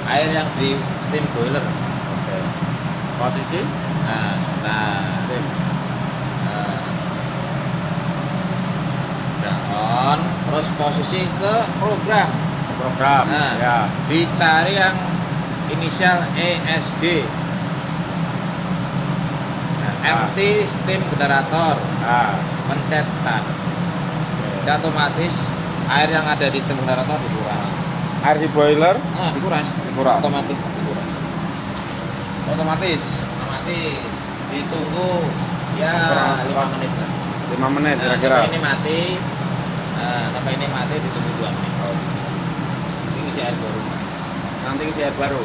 air yang di steam boiler. Oke. Posisi? Nah, sebentar. Steam. Udah on, terus posisi ke program. Program. Nah, Ya. dicari yang inisial ESG. Nah, empty steam generator. Nah. Pencet start. Dan otomatis air yang ada di steam generator dikuras. Air di boiler Nah, dikuras. Dikuras. Otomatis dikuras. otomatis Otomatis ditunggu ya Berapa? 5 menit lah. 5 menit Nah, kira-kira. sampai ini mati. Nah, sampai ini mati ditunggu 2 menit. Ini isi air baru. Nanti isi air baru.